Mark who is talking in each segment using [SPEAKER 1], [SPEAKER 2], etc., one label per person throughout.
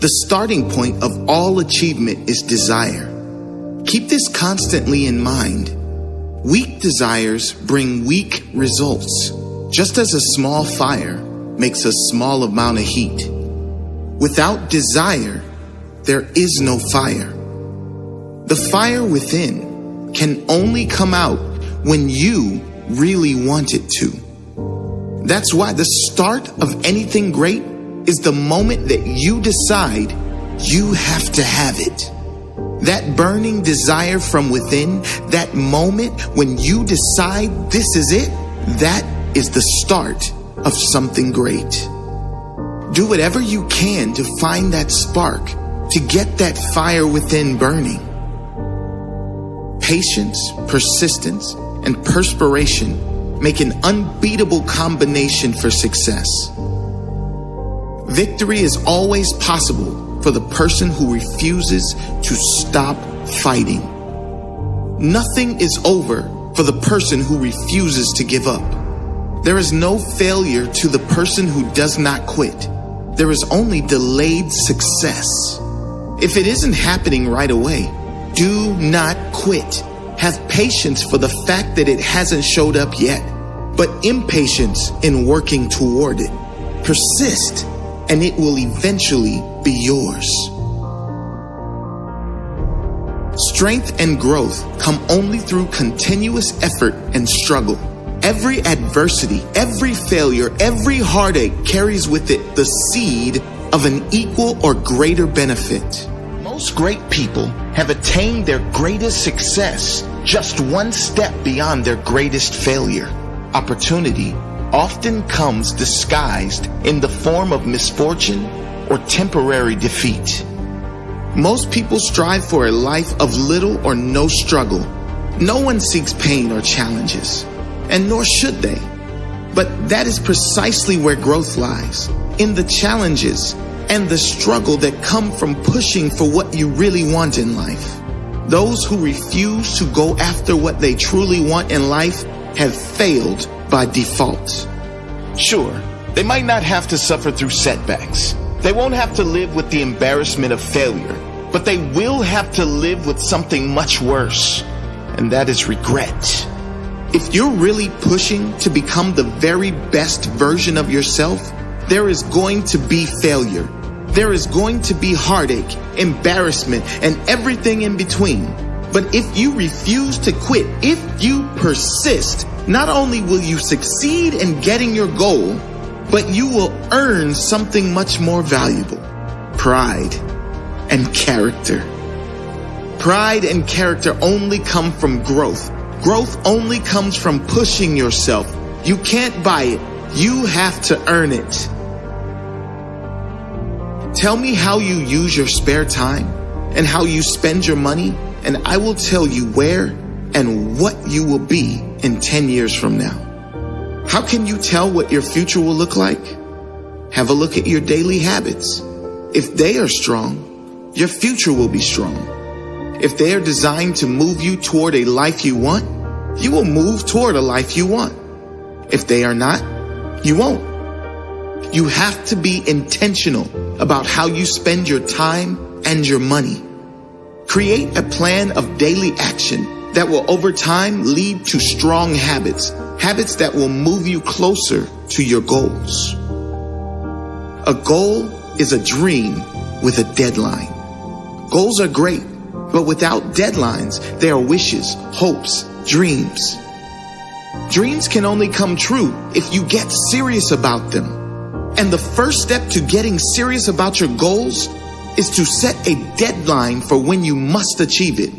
[SPEAKER 1] The starting point of all achievement is desire. Keep this constantly in mind. Weak desires bring weak results, just as a small fire makes a small amount of heat. Without desire, there is no fire. The fire within can only come out when you really want it to. That's why the start of anything great is the moment that you decide you have to have it. That burning desire from within, that moment when you decide this is it, that is the start of something great. Do whatever you can to find that spark, to get that fire within burning. Patience, persistence, and perspiration make an unbeatable combination for success. Victory is always possible for the person who refuses to stop fighting. Nothing is over for the person who refuses to give up. There is no failure to the person who does not quit. There is only delayed success. If it isn't happening right away, do not quit. Have patience for the fact that it hasn't showed up yet, but impatience in working toward it. Persist, and it will eventually be yours. Strength and growth come only through continuous effort and struggle. Every adversity, every failure, every heartache carries with it the seed of an equal or greater benefit. Most great people have attained their greatest success just one step beyond their greatest failure. Opportunity often comes disguised in the form of misfortune or temporary defeat. Most people strive for a life of little or no struggle. No one seeks pain or challenges, and nor should they. But that is precisely where growth lies, in the challenges and the struggle that come from pushing for what you really want in life. Those who refuse to go after what they truly want in life have failed by default. Sure, they might not have to suffer through setbacks. They won't have to live with the embarrassment of failure, but they will have to live with something much worse, and that is regret. If you're really pushing to become the very best version of yourself, there is going to be failure. There is going to be heartache, embarrassment, and everything in between. But if you refuse to quit, if you persist, not only will you succeed in getting your goal, but you will earn something much more valuable: pride and character. Pride and character only come from growth. Growth only comes from pushing yourself. You can't buy it. You have to earn it. Tell me how you use your spare time and how you spend your money, and I will tell you where and what you will be in 10 years from now. How can you tell what your future will look like? Have a look at your daily habits. If they are strong, your future will be strong. If they are designed to move you toward a life you want, you will move toward a life you want. If they are not, you won't. You have to be intentional about how you spend your time and your money. Create a plan of daily action that will over time lead to strong habits, habits that will move you closer to your goals. A goal is a dream with a deadline. Goals are great, but without deadlines, they are wishes, hopes, dreams. Dreams can only come true if you get serious about them. And the first step to getting serious about your goals is to set a deadline for when you must achieve it.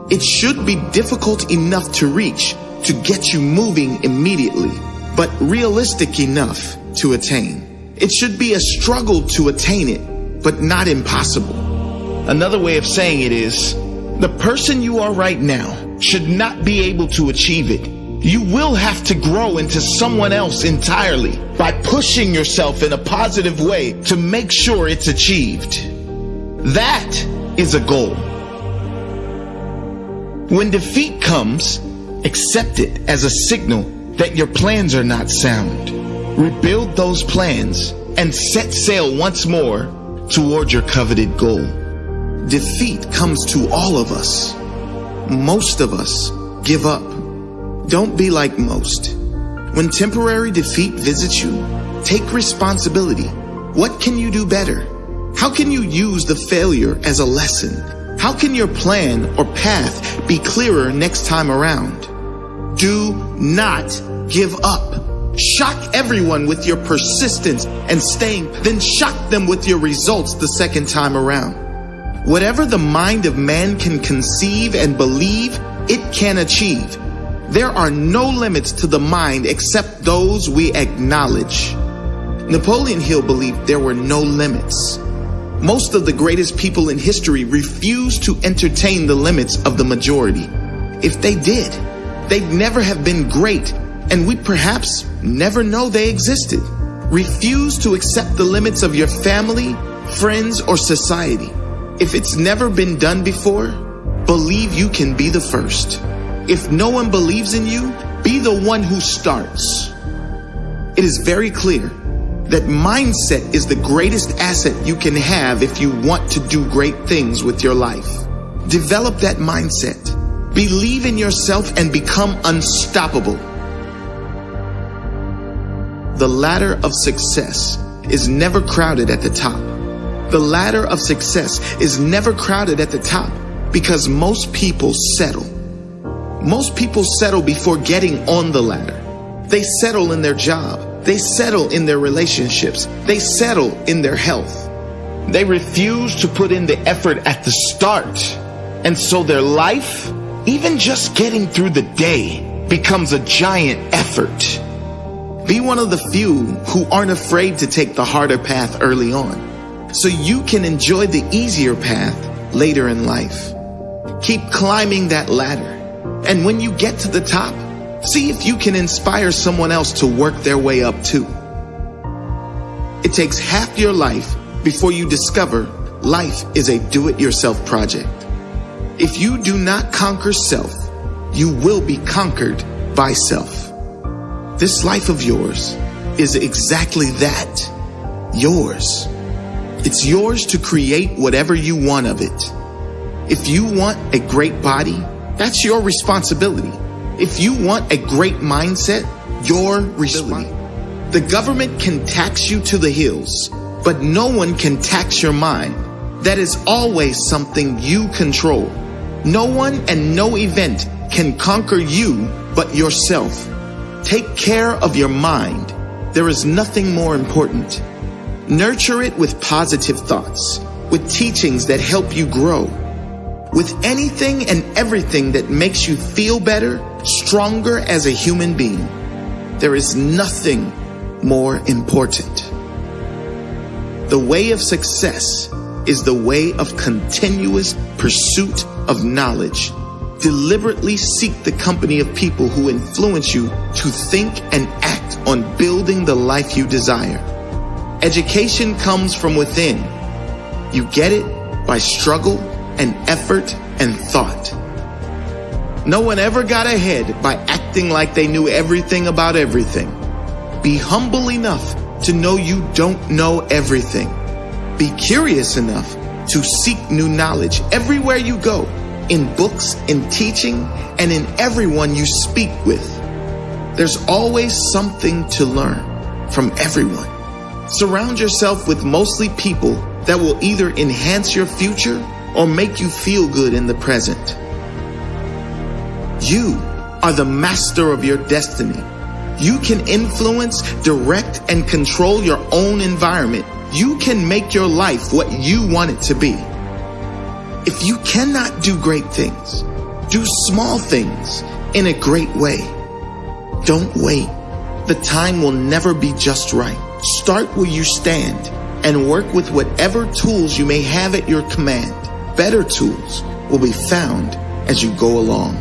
[SPEAKER 1] It should be difficult enough to reach to get you moving immediately, but realistic enough to attain. It should be a struggle to attain it, but not impossible. Another way of saying it is, the person you are right now should not be able to achieve it. You will have to grow into someone else entirely by pushing yourself in a positive way to make sure it's achieved. That is a goal. When defeat comes, accept it as a signal that your plans are not sound. Rebuild those plans and set sail once more toward your coveted goal. Defeat comes to all of us. Most of us give up. Don't be like most. When temporary defeat visits you, take responsibility. What can you do better? How can you use the failure as a lesson? How can your plan or path be clearer next time around? Do not give up. Shock everyone with your persistence and staying, then shock them with your results the second time around. Whatever the mind of man can conceive and believe, it can achieve. There are no limits to the mind except those we acknowledge. Napoleon Hill believed there were no limits. Most of the greatest people in history refused to entertain the limits of the majority. If they did, they'd never have been great, and we'd perhaps never know they existed. Refuse to accept the limits of your family, friends, or society. If it's never been done before, believe you can be the first. If no one believes in you, be the one who starts. It is very clear that mindset is the greatest asset you can have if you want to do great things with your life. Develop that mindset. Believe in yourself and become unstoppable. The ladder of success is never crowded at the top. The ladder of success is never crowded at the top because most people settle. Most people settle before getting on the ladder. They settle in their job. They settle in their relationships. They settle in their health. They refuse to put in the effort at the start. And so their life, even just getting through the day, becomes a giant effort. Be one of the few who aren't afraid to take the harder path early on, so you can enjoy the easier path later in life. Keep climbing that ladder. And when you get to the top, see if you can inspire someone else to work their way up too. It takes half your life before you discover life is a do-it-yourself project. If you do not conquer self, you will be conquered by self. This life of yours is exactly that, yours. It's yours to create whatever you want of it. If you want a great body, that's your responsibility. If you want a great mindset, your responsibility. The government can tax you to the hills, but no one can tax your mind. That is always something you control. No one and no event can conquer you but yourself. Take care of your mind. There is nothing more important. Nurture it with positive thoughts, with teachings that help you grow, with anything and everything that makes you feel better, stronger as a human being. There is nothing more important. The way of success is the way of continuous pursuit of knowledge. Deliberately seek the company of people who influence you to think and act on building the life you desire. Education comes from within. You get it by struggle and effort and thought. No one ever got ahead by acting like they knew everything about everything. Be humble enough to know you don't know everything. Be curious enough to seek new knowledge everywhere you go, in books, in teaching, and in everyone you speak with. There's always something to learn from everyone. Surround yourself with mostly people that will either enhance your future or make you feel good in the present. You are the master of your destiny. You can influence, direct, and control your own environment. You can make your life what you want it to be. If you cannot do great things, do small things in a great way. Don't wait. The time will never be just right. Start where you stand and work with whatever tools you may have at your command. Better tools will be found as you go along.